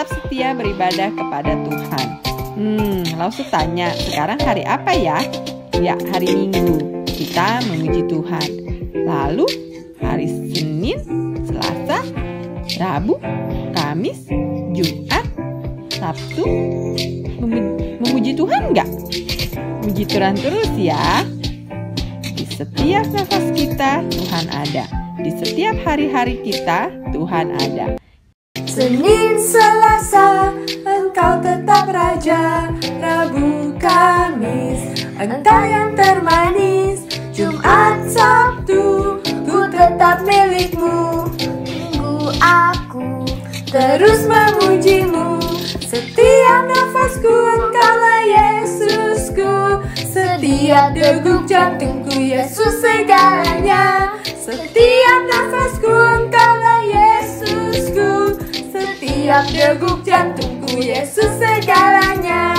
tetap setia beribadah kepada Tuhan. Langsung tanya, sekarang hari apa ya? Ya, hari Minggu. Kita memuji Tuhan. Lalu hari Senin, Selasa, Rabu, Kamis, Jumat, Sabtu, memuji Tuhan nggak? Puji Tuhan terus ya. Di setiap nafas kita, Tuhan ada. Di setiap hari-hari kita, Tuhan ada. Senin, Selasa, Engkau tetap Raja. Rabu, Kamis, Engkau yang termanis. Jumat, Sabtu, ku tetap milikmu. Minggu aku terus memujimu. Setiap nafasku Engkaulah Yesusku. Setiap degup jantungku Yesus segalanya. Setiap nafasku Engkaulah Yesusku. Setiap degup jantungku Yesus segalanya.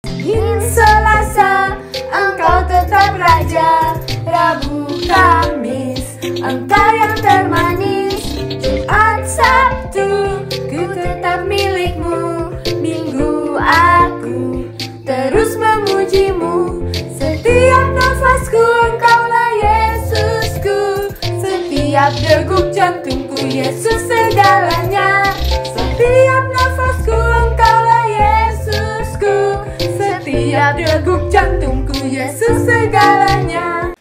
Senin, Selasa, Engkau tetap Raja. Rabu, Kamis, Engkau yang termanis. Jumat, Sabtu, ku tetap milikmu. Minggu aku terus memujimu. Setiap nafasku Engkaulah Yesusku. Setiap degup jantungku Yesus segalanya. Setiap nafasku Engkaulah Yesusku. Setiap degup jantungku Yesus segalanya.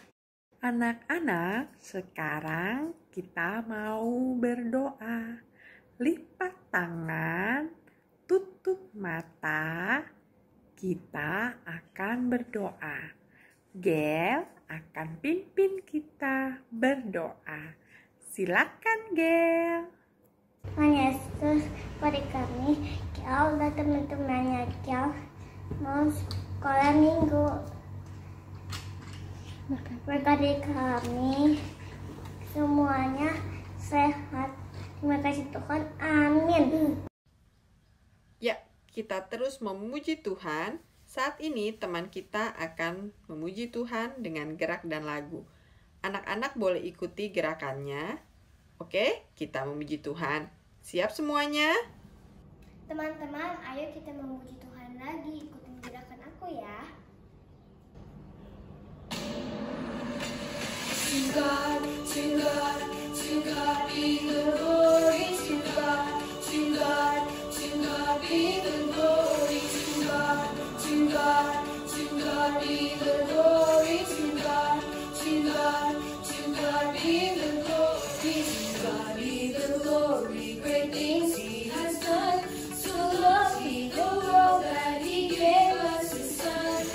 Anak-anak, sekarang kita mau berdoa. Lipat tangan, tutup mata, kita akan berdoa. Gel akan pimpin kita berdoa. Silakan, Gel. Tuhan Yesus, beri kami, Gel dan teman-temannya Gel mau sekolah minggu. Berkati kami semuanya sehat. Terima kasih Tuhan, amin. Ya, kita terus memuji Tuhan. Saat ini teman kita akan memuji Tuhan dengan gerak dan lagu. Anak-anak boleh ikuti gerakannya. Oke, kita memuji Tuhan. Siap semuanya? Teman-teman, ayo kita memuji Tuhan lagi. Ikutin gerakan aku ya. To God, to God, to God be the glory. To God, to God, to God be the glory. To God, to God, to God be the glory. To God, to God, to God be the glory. To God be the glory. Great things He has done. So loved He the world that He gave us His Son.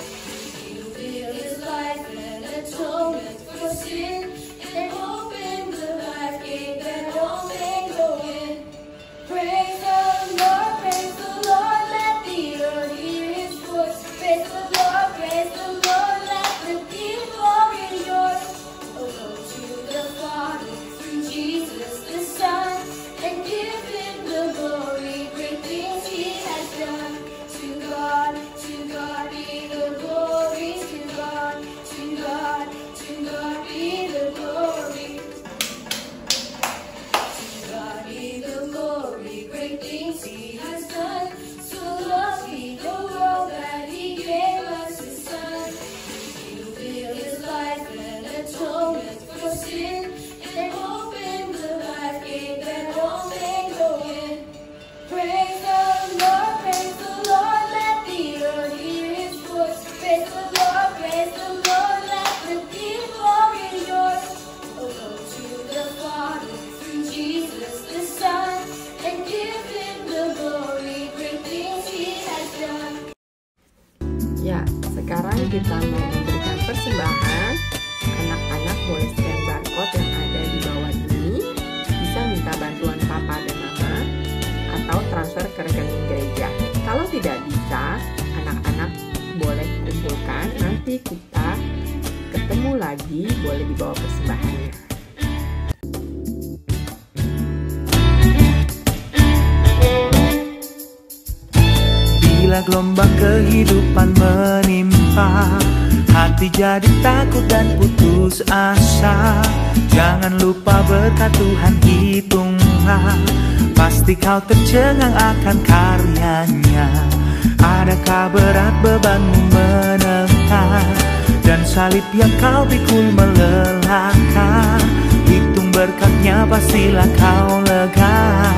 He revealed His life and atonement for sin, and open the life gate that all may go in. Praise the Lord, let the earth hear His voice. Praise the Lord, let the people rejoice. Oh, go to the Father through Jesus the Son, and give Him the glory, great things He has done. To God be the glory. To God be the glory. To God be the glory, great things He has done. So loved He the world that He gave us His Son. He revealed His life and atonement for sin, and opened the life gate that all may go in. Praise the Lord, let the earth hear His voice. Praise the Lord, let the people rejoice. Oh, go to the Father through Jesus the Son, and give Him the glory, great things He has done. Ya, sekarang kita mau memberikan persembahan. Anak-anak boleh scan barcode yang ada di bawah ini. Bisa minta bantuan papa dan mama atau transfer ke rekening gereja. Kalau tidak bisa, anak-anak boleh kumpulkan. Nanti kita ketemu lagi, boleh dibawa persembahannya. Bila gelombang kehidupan menimpa, hati jadi takut dan putus asa. Jangan lupa berkat Tuhan hitunglah, pasti kau tercengang akan karyanya. Adakah berat bebanmu menentang, dan salib yang kau pikul melelahkan? Hitung berkatnya pastilah kau lega.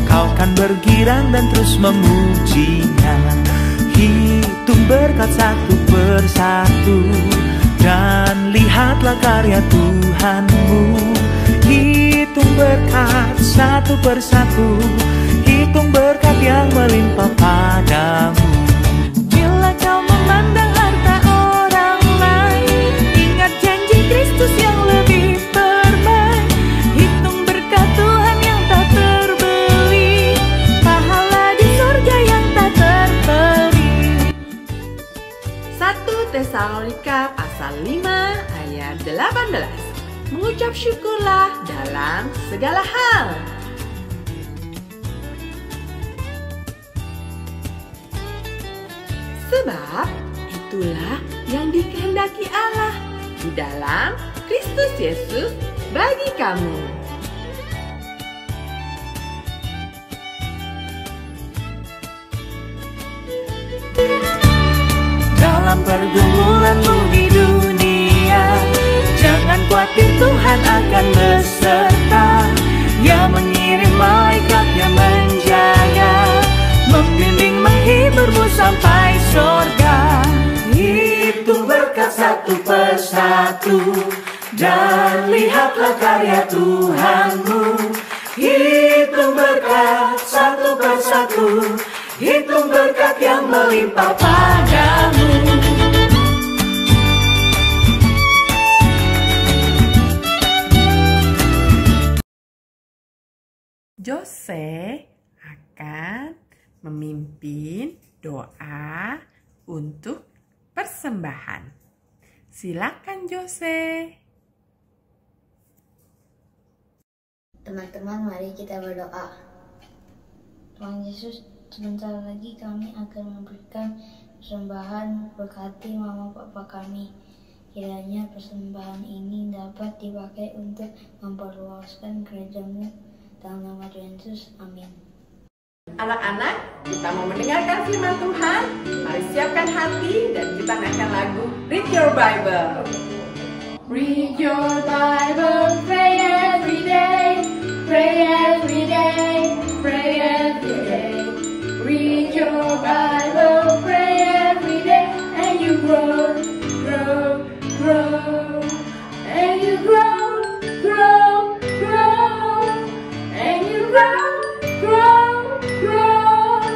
Kau kan bergirang dan terus memujinya. Hitung berkat satu persatu, dan lihatlah karya Tuhanmu. Hitung berkat satu persatu, hitung berkat yang melimpah padamu. Bila kau memandang harta orang lain, ingat janji Kristus yang lebih permai. Hitung berkat Tuhan yang tak terbeli, pahala di surga yang tak terperi. 1 Tesalonika pasal 5 ayat 18. Mengucap syukurlah dalam segala hal. Sebab itulah yang dikehendaki Allah di dalam Kristus Yesus bagi kamu. Dalam pergumulanmu di dunia, jangan khawatir, Tuhan akan beserta. Ia mengirim malaikatnya menjaga, membimbing menghiburmu sampai surga. Hitung berkat satu persatu, dan lihatlah karya Tuhanmu. Hitung berkat satu persatu, hitung berkat yang melimpah padamu. Jose akan memimpin doa untuk persembahan. Silakan Jose. Teman-teman, mari kita berdoa. Tuhan Yesus, sebentar lagi kami akan memberikan persembahan. Berkati mama papa kami. Kiranya persembahan ini dapat dipakai untuk memperluaskan gereja-Mu. Dalam nama Tuhan Yesus, amin. Anak-anak, kita mau mendengarkan firman Tuhan. Mari siapkan hati dan kita naikkan lagu Read Your Bible. Read your Bible, pray every day, pray every day, pray every day. Read your Bible, pray every day, and you grow, grow, grow, and you grow, grow, grow, and you grow, grow, grow.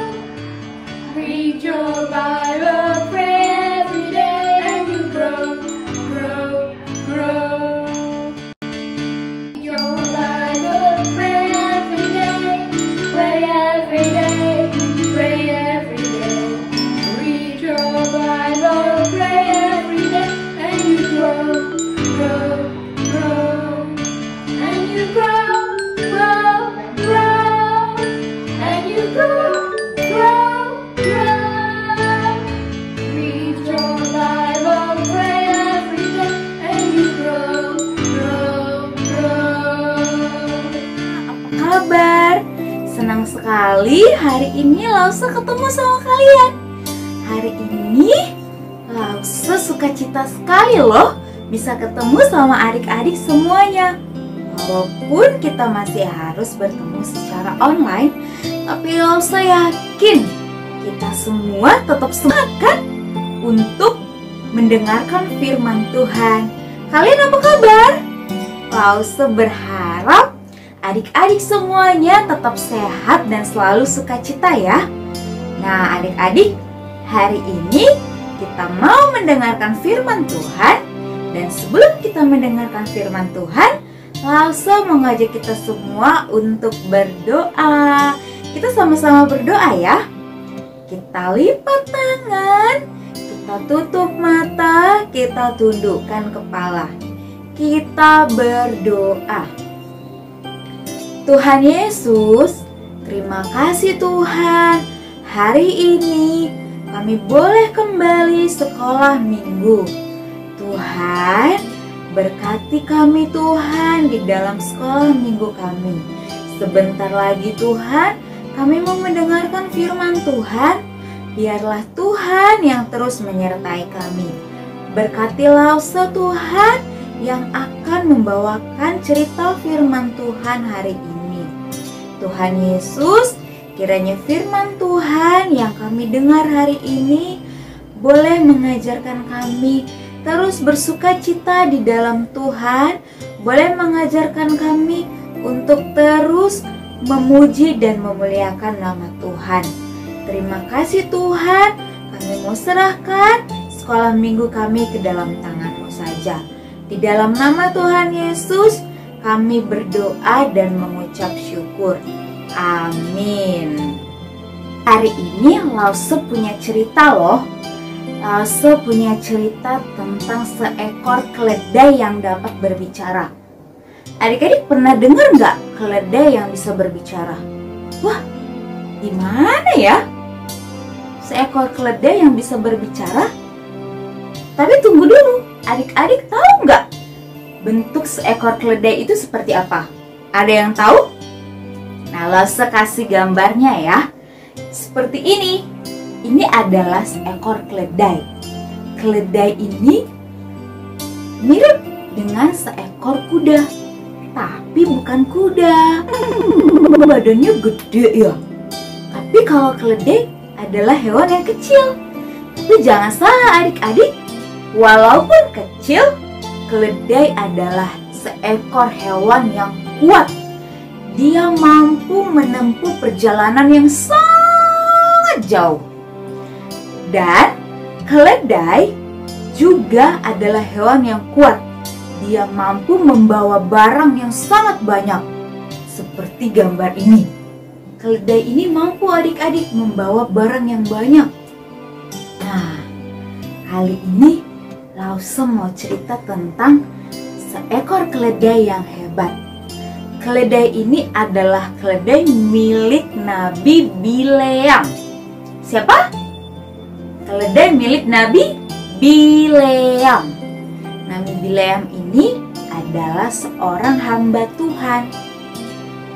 Read your Bible, pray every day, and you grow, grow, grow. Read your Bible, pray every day, pray every day, pray every day. Read your Bible, pray every day, and you grow, grow, grow, and you grow, grow, grow, and you grow, grow, grow. Read your Bible, pray every day, and you grow, grow, grow. Apa kabar? Senang sekali hari ini Lausa ketemu sama kalian. Hari ini Lausa sukacita sekali loh bisa ketemu sama adik-adik semuanya. Walaupun kita masih harus bertemu secara online, tapi Lausa yakin kita semua tetap semangat untuk mendengarkan firman Tuhan. Kalian apa kabar? Lausa berharap adik-adik semuanya tetap sehat dan selalu sukacita ya. Nah adik-adik, hari ini kita mau mendengarkan firman Tuhan. Dan sebelum kita mendengarkan firman Tuhan, Lausa mengajak kita semua untuk berdoa. Kita sama-sama berdoa ya. Kita lipat tangan, kita tutup mata, kita tundukkan kepala. Kita berdoa. Tuhan Yesus, terima kasih Tuhan. Hari ini kami boleh kembali sekolah minggu. Tuhan, berkati kami Tuhan di dalam sekolah minggu kami. Sebentar lagi Tuhan, kami mau mendengarkan firman Tuhan. Biarlah Tuhan yang terus menyertai kami. Berkatilah Tuhan yang akan membawakan cerita firman Tuhan hari ini. Tuhan Yesus, kiranya firman Tuhan yang kami dengar hari ini boleh mengajarkan kami terus bersuka cita di dalam Tuhan, boleh mengajarkan kami untuk terus memuji dan memuliakan nama Tuhan. Terima kasih Tuhan, kami mau serahkan sekolah minggu kami ke dalam tangan-Mu saja. Di dalam nama Tuhan Yesus, kami berdoa dan mengucap syukur. Amin. Hari ini Lause punya cerita loh. Lause punya cerita tentang seekor keledai yang dapat berbicara. Adik-adik pernah dengar nggak keledai yang bisa berbicara? Wah, gimana ya? Seekor keledai yang bisa berbicara? Tapi tunggu dulu, adik-adik tahu nggak bentuk seekor keledai itu seperti apa? Ada yang tahu? Nah, Lause kasih gambarnya ya. Seperti ini. Ini adalah seekor keledai. Keledai ini mirip dengan seekor kuda, tapi bukan kuda. Badannya gede ya. Tapi kalau keledai adalah hewan yang kecil. Tapi jangan salah adik-adik, walaupun kecil, keledai adalah seekor hewan yang kuat. Dia mampu menempuh perjalanan yang sangat jauh. Dan keledai juga adalah hewan yang kuat. Dia mampu membawa barang yang sangat banyak. Seperti gambar ini. Keledai ini mampu adik-adik membawa barang yang banyak. Nah, kali ini Lause mau cerita tentang seekor keledai yang hebat. Keledai ini adalah keledai milik Nabi Bileam. Siapa? Keledai milik Nabi Bileam. Nabi Bileam ini adalah seorang hamba Tuhan.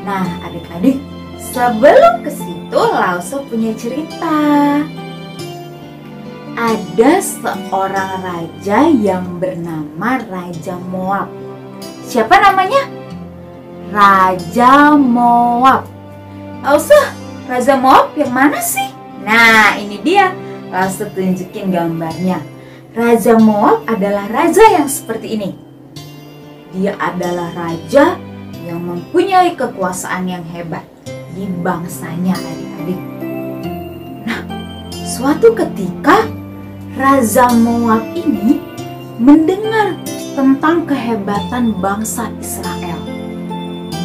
Nah, adik-adik, sebelum ke situ Lause punya cerita. Ada seorang raja yang bernama Raja Moab. Siapa namanya? Raja Moab. Lause, Raja Moab yang mana sih? Nah, ini dia. Lause tunjukin gambarnya. Raja Moab adalah raja yang seperti ini. Dia adalah raja yang mempunyai kekuasaan yang hebat di bangsanya adik-adik. Nah, suatu ketika Raja Moab ini mendengar tentang kehebatan bangsa Israel.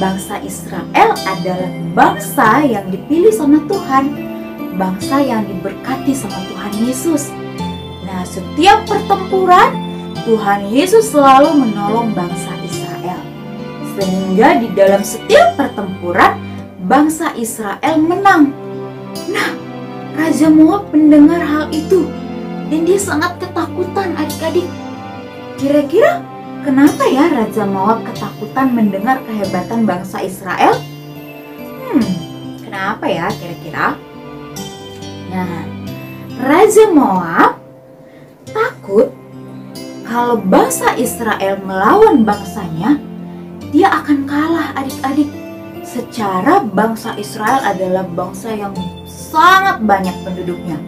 Bangsa Israel adalah bangsa yang dipilih sama Tuhan. Bangsa yang diberkati sama Tuhan Yesus. Nah, setiap pertempuran Tuhan Yesus selalu menolong bangsa Israel. Sehingga di dalam setiap pertempuran bangsa Israel menang. Nah, Raja Moab mendengar hal itu dan dia sangat ketakutan adik-adik. Kira-kira kenapa ya Raja Moab ketakutan mendengar kehebatan bangsa Israel? Kenapa ya kira-kira? Nah, Raja Moab takut kalau bangsa Israel melawan bangsanya, dia akan kalah adik-adik. Secara bangsa Israel adalah bangsa yang sangat banyak penduduknya.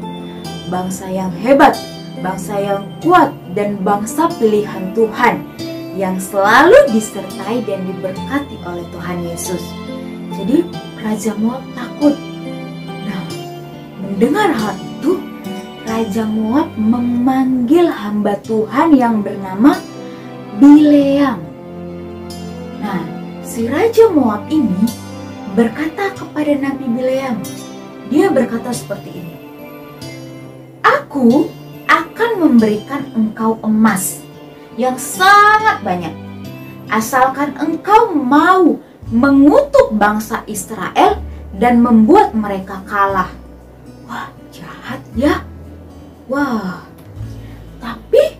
Bangsa yang hebat, bangsa yang kuat, dan bangsa pilihan Tuhan yang selalu disertai dan diberkati oleh Tuhan Yesus. Jadi Raja Moab takut. Mendengar hal itu, Raja Moab memanggil hamba Tuhan yang bernama Bileam. Nah, si Raja Moab ini berkata kepada Nabi Bileam. Dia berkata seperti ini. Aku akan memberikan engkau emas yang sangat banyak. Asalkan engkau mau mengutuk bangsa Israel dan membuat mereka kalah. Wah, jahat ya. Wah. Tapi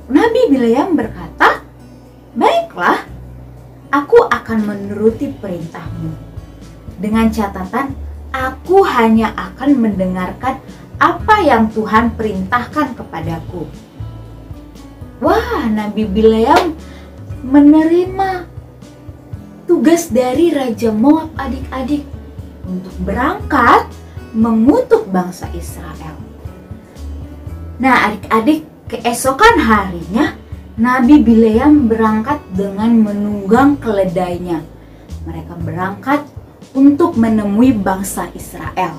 Nabi Bileam berkata, baiklah, aku akan menuruti perintahmu. Dengan catatan, aku hanya akan mendengarkan apa yang Tuhan perintahkan kepadaku. Wah, Nabi Bileam menerima tugas dari Raja Moab adik-adik untuk berangkat mengutuk bangsa Israel. Nah, adik-adik, keesokan harinya Nabi Bileam berangkat dengan menunggang keledainya. Mereka berangkat untuk menemui bangsa Israel.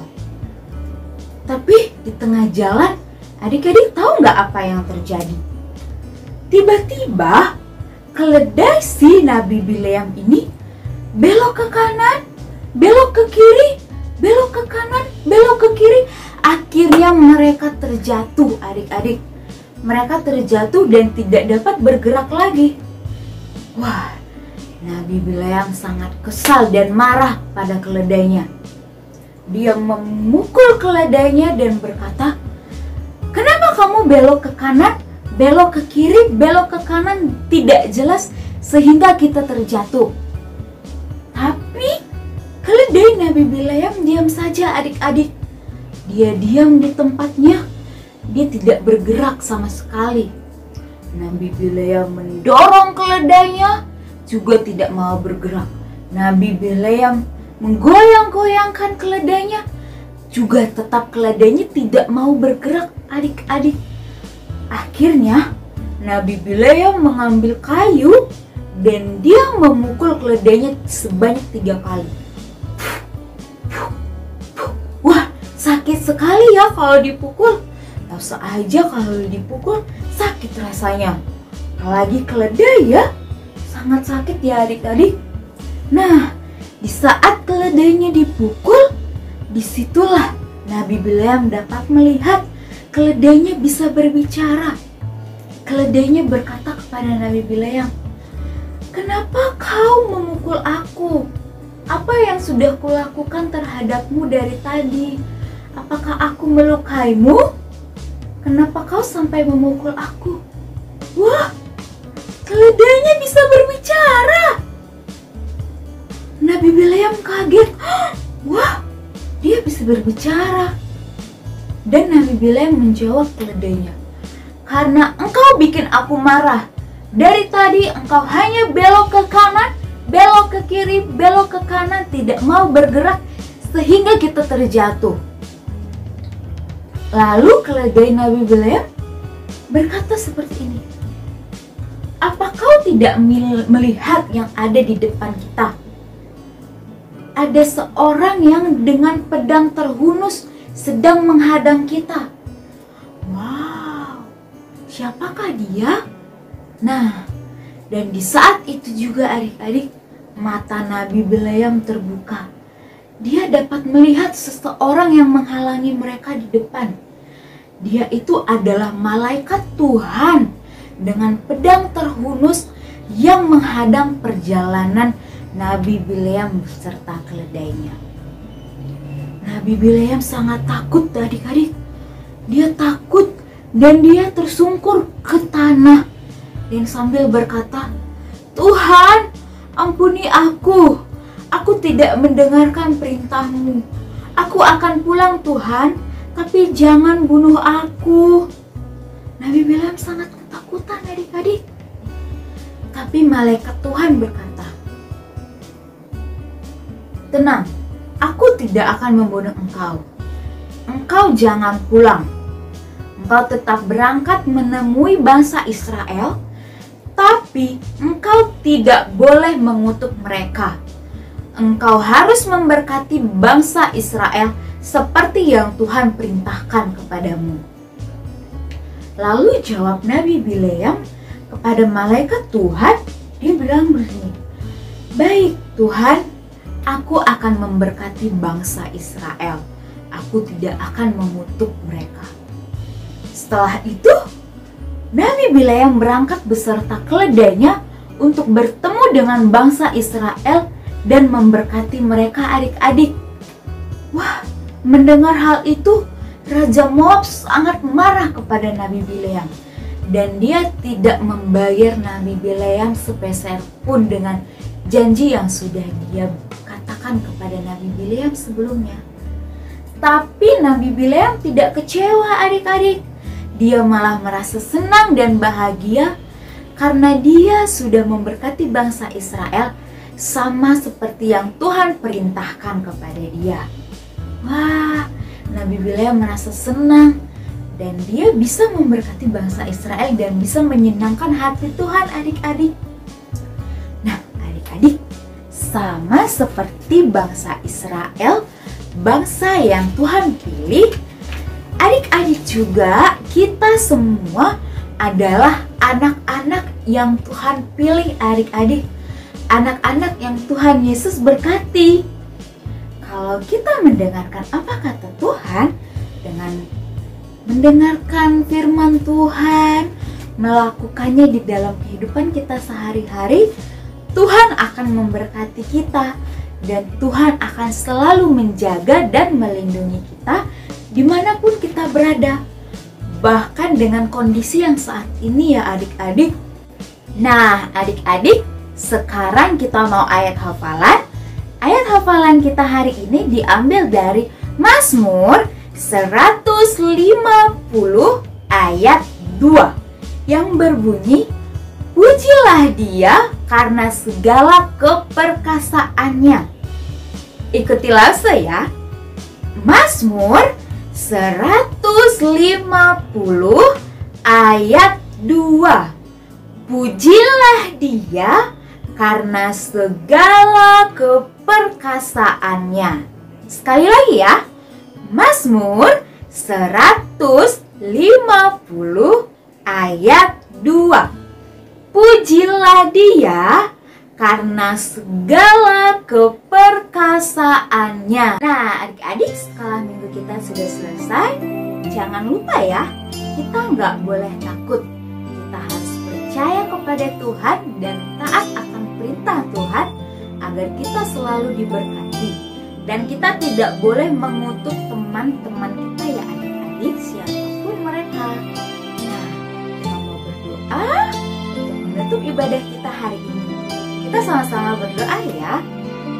Tapi di tengah jalan, adik-adik tahu nggak apa yang terjadi? Tiba-tiba keledai si Nabi Bileam ini belok ke kanan, belok ke kiri, belok ke kanan, belok ke kiri. Akhirnya mereka terjatuh, adik-adik. Mereka terjatuh dan tidak dapat bergerak lagi. Wah, Nabi Bileam sangat kesal dan marah pada keledainya. Dia memukul keledainya dan berkata, "Kenapa kamu belok ke kanan, belok ke kiri, belok ke kanan, tidak jelas sehingga kita terjatuh?" Tapi keledai Nabi Bileam diam saja, adik-adik. Dia diam di tempatnya. Dia tidak bergerak sama sekali. Nabi Bileam mendorong keledainya, juga tidak mau bergerak. Nabi Bileam menggoyang-goyangkan keledainya, juga tetap keledainya tidak mau bergerak, adik-adik. Akhirnya Nabi Bileam mengambil kayu dan dia memukul keledainya sebanyak 3 kali. Wah, sakit sekali ya kalau dipukul. Tahu aja kalau dipukul sakit rasanya. Apalagi keledai ya, sangat sakit ya adik-adik. Nah, di saat keledainya dipukul, disitulah Nabi Bileam dapat melihat keledainya bisa berbicara. Keledainya berkata kepada Nabi Bileam, "Kenapa kau memukul aku? Apa yang sudah kulakukan terhadapmu dari tadi? Apakah aku melukaimu? Kenapa kau sampai memukul aku?" Wah, keledainya bisa berbicara. Nabi Bileam kaget. Wah, dia bisa berbicara. Dan Nabi Bileam menjawab keledainya, "Karena engkau bikin aku marah. Dari tadi engkau hanya belok ke kanan, belok ke kiri, belok ke kanan, tidak mau bergerak sehingga kita terjatuh." Lalu keledai Nabi Bileam berkata seperti ini, "Apa kau tidak melihat yang ada di depan kita? Ada seorang yang dengan pedang terhunus sedang menghadang kita." Wow, siapakah dia? Nah, dan di saat itu juga adik-adik, mata Nabi Bileam terbuka. Dia dapat melihat seseorang yang menghalangi mereka di depan. Dia itu adalah malaikat Tuhan dengan pedang terhunus yang menghadang perjalanan Nabi Bileam beserta keledainya. Nabi Bileam sangat takut adik-adik. Dia takut dan dia tersungkur ke tanah dan sambil berkata, "Tuhan, ampuni aku. Aku tidak mendengarkan perintahmu. Aku akan pulang Tuhan, tapi jangan bunuh aku." Nabi Bileam sangat ketakutan adik-adik. Tapi malaikat Tuhan berkata, "Tenang, aku tidak akan membunuh engkau. Engkau jangan pulang. Engkau tetap berangkat menemui bangsa Israel, tapi engkau tidak boleh mengutuk mereka. Engkau harus memberkati bangsa Israel seperti yang Tuhan perintahkan kepadamu." Lalu jawab Nabi Bileam kepada malaikat Tuhan, dia bilang begini, "Baik Tuhan, aku akan memberkati bangsa Israel. Aku tidak akan mengutuk mereka." Setelah itu, Nabi Bileam berangkat beserta keledainya untuk bertemu dengan bangsa Israel dan memberkati mereka adik-adik. Wah, mendengar hal itu, Raja Moab sangat marah kepada Nabi Bileam. Dan dia tidak membayar Nabi Bileam sepeser pun dengan janji yang sudah dia katakan kepada Nabi Bileam sebelumnya. Tapi Nabi Bileam tidak kecewa adik-adik. Dia malah merasa senang dan bahagia karena dia sudah memberkati bangsa Israel sama seperti yang Tuhan perintahkan kepada dia. Wah, Nabi Bileam merasa senang dan dia bisa memberkati bangsa Israel dan bisa menyenangkan hati Tuhan adik-adik. Nah, adik-adik, sama seperti bangsa Israel, bangsa yang Tuhan pilih, adik-adik juga kita semua adalah anak-anak yang Tuhan pilih adik-adik. Anak-anak yang Tuhan Yesus berkati. Kalau kita mendengarkan apa kata Tuhan, dengan mendengarkan firman Tuhan, melakukannya di dalam kehidupan kita sehari-hari, Tuhan akan memberkati kita. Dan Tuhan akan selalu menjaga dan melindungi kita dimanapun kita berada. Bahkan dengan kondisi yang saat ini ya adik-adik. Nah adik-adik, sekarang kita mau ayat hafalan. Ayat hafalan kita hari ini diambil dari Mazmur 150 ayat 2 yang berbunyi, pujilah Dia karena segala keperkasaannya. Ikuti lause ya. Mazmur 150 ayat 2. Pujilah Dia karena segala keperkasaannya. Sekali lagi ya. Mazmur 150 ayat 2. Pujilah Dia karena segala keperkasaannya. Nah adik-adik, setelah minggu kita sudah selesai, jangan lupa ya, kita nggak boleh takut. Kita harus percaya kepada Tuhan dan taat akan perintah Tuhan agar kita selalu diberkati. Dan kita tidak boleh mengutuk teman-teman kita ya adik-adik, siapapun mereka. Nah, kita mau berdoa untuk menutup ibadah kita hari ini. Kita sama-sama berdoa ya.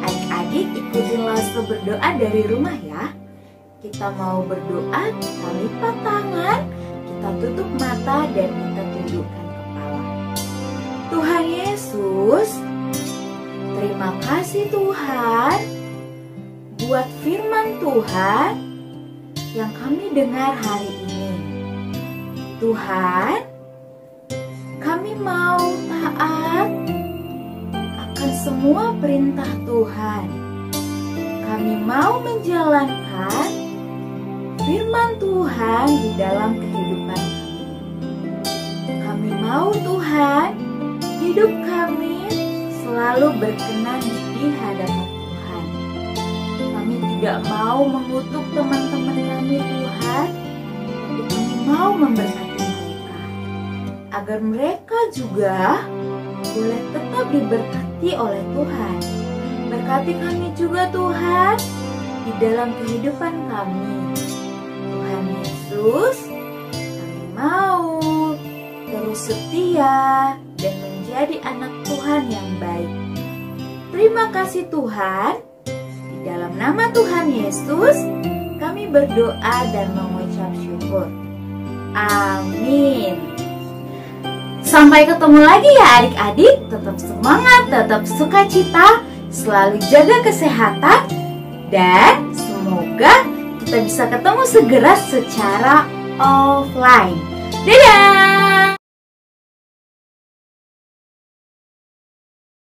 Adik-adik ikutinlah berdoa dari rumah ya. Kita mau berdoa, kita lipat tangan, kita tutup mata dan kita tundukkan kepala. Tuhan Yesus, terima kasih Tuhan buat firman Tuhan yang kami dengar hari ini. Tuhan, kami mau taat akan semua perintah Tuhan. Kami mau menjalankan firman Tuhan di dalam kehidupan kami. Kami mau Tuhan, hidup kami selalu berkenan di hadapan Tuhan. Kami tidak mau mengutuk teman-teman kami Tuhan, tapi kami mau memberkati mereka, agar mereka juga boleh tetap diberkati oleh Tuhan. Berkati kami juga Tuhan di dalam kehidupan kami. Tuhan Yesus, kami mau terus setia dan menjadi anak Tuhan yang baik. Terima kasih Tuhan. Di dalam nama Tuhan Yesus, kami berdoa dan mengucap syukur. Amin. Sampai ketemu lagi ya adik-adik. Tetap semangat, tetap sukacita, selalu jaga kesehatan, dan semoga kita bisa ketemu segera secara offline. Dadah!